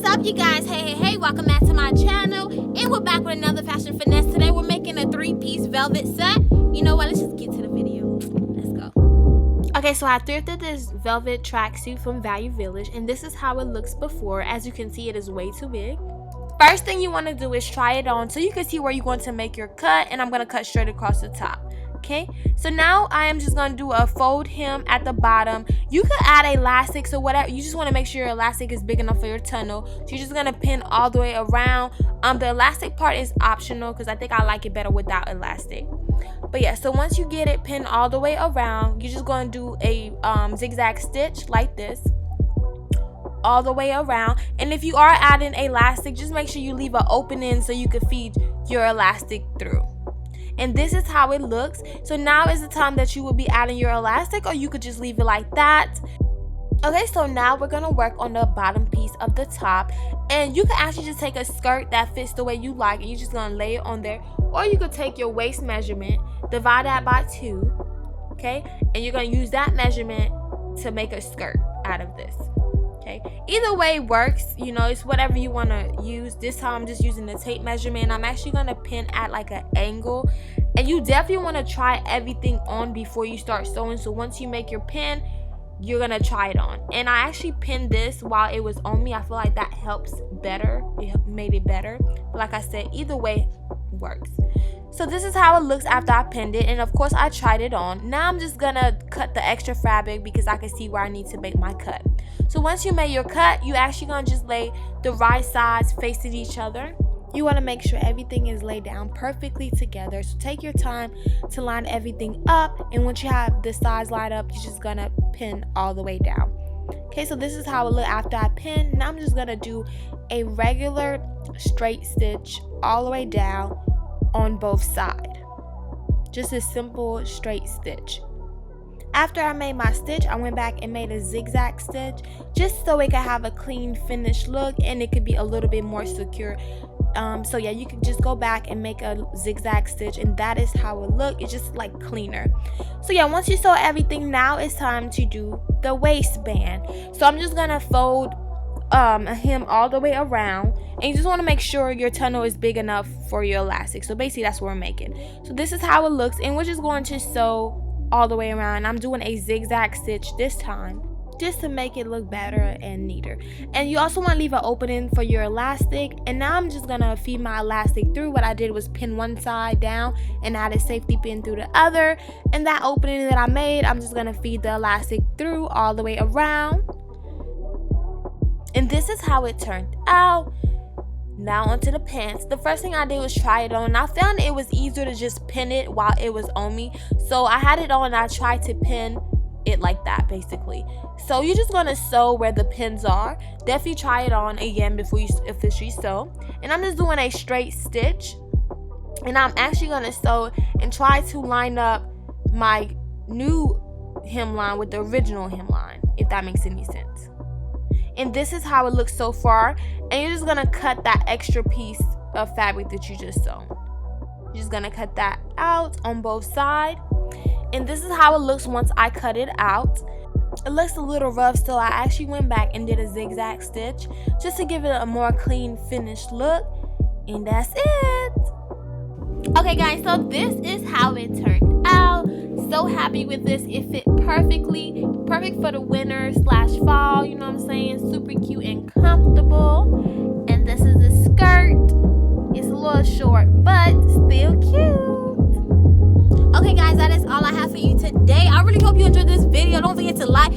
What's up, you guys? Hey, welcome back to my channel, and we're back with another Fashion Finesse. Today we're making a 3-piece velvet set. You know what, let's just get to the video. Let's go. Okay, so I thrifted this velvet tracksuit from Value Village, and this is how it looks before. As you can see, it is way too big. First thing you want to do is try it on so you can see where you're going to make your cut, and I'm going to cut straight across the top. Okay, so now I am just going to do a fold hem at the bottom. You could add elastic, so whatever, you just want to make sure your elastic is big enough for your tunnel. So you're just going to pin all the way around. The elastic part is optional because I think I like it better without elastic. But yeah, so once you get it pinned all the way around, you're just going to do a zigzag stitch like this all the way around. And if you are adding elastic, just make sure you leave an opening so you can feed your elastic through. And this is how it looks. So now is the time that you will be adding your elastic, or you could just leave it like that. Okay, so now we're gonna work on the bottom piece of the top, and you can actually just take a skirt that fits the way you like, and you're just gonna lay it on there. Or you could take your waist measurement, divide that by 2, okay, and you're gonna use that measurement to make a skirt out of this. Okay, either way works, you know, it's whatever you want to use. This time I'm just using the tape measurement. I'm actually going to pin at like an angle, and you definitely want to try everything on before you start sewing. So once you make your pin, you're going to try it on. And I actually pinned this while it was on me. I feel like that helps better. It made it better. But like I said, either way works. So this is how it looks after I pinned it, and of course I tried it on. Now I'm just gonna cut the extra fabric because I can see where I need to make my cut. So once you made your cut, you actually gonna just lay the right sides facing each other. You want to make sure everything is laid down perfectly together. So take your time to line everything up, and once you have the sides lined up, you're just gonna pin all the way down. Okay, so this is how it look after I pin. Now I'm just gonna do a regular straight stitch all the way down on both sides. Just a simple straight stitch. After I made my stitch, I went back and made a zigzag stitch just so it could have a clean finished look and it could be a little bit more secure. So yeah, you can just go back and make a zigzag stitch, and that is how it look. It's just like cleaner. So yeah, once you sew everything, now it's time to do the waistband. So I'm just gonna fold a hem all the way around, and you just want to make sure your tunnel is big enough for your elastic. So basically that's what we're making. So this is how it looks, and we're just going to sew all the way around. I'm doing a zigzag stitch this time just to make it look better and neater. And you also want to leave an opening for your elastic. And now I'm just gonna feed my elastic through. What I did was pin one side down and add a safety pin through the other, and that opening that I made, I'm just gonna feed the elastic through all the way around. And this is how it turned out. Now onto the pants. The first thing I did was try it on, and I found it was easier to just pin it while it was on me. So I had it on and I tried to pin it like that basically. So you're just gonna sew where the pins are. Definitely try it on again before you officially sew. And I'm just doing a straight stitch, and I'm actually gonna sew and try to line up my new hemline with the original hemline, if that makes any sense. And this is how it looks so far, and you're just gonna cut that extra piece of fabric that you just sewn. You're just gonna cut that out on both sides, and this is how it looks once I cut it out. It looks a little rough, so I actually went back and did a zigzag stitch just to give it a more clean finished look, and that's it. Okay guys, so this is how it turned out. So happy with this. It fit perfectly. Perfect for the winter / fall, you know what I'm saying? Super cute and comfortable. And this is the skirt. It's a little short, but still cute. Okay guys, that is all I have for you today. I really hope you enjoyed this video. Don't forget to like,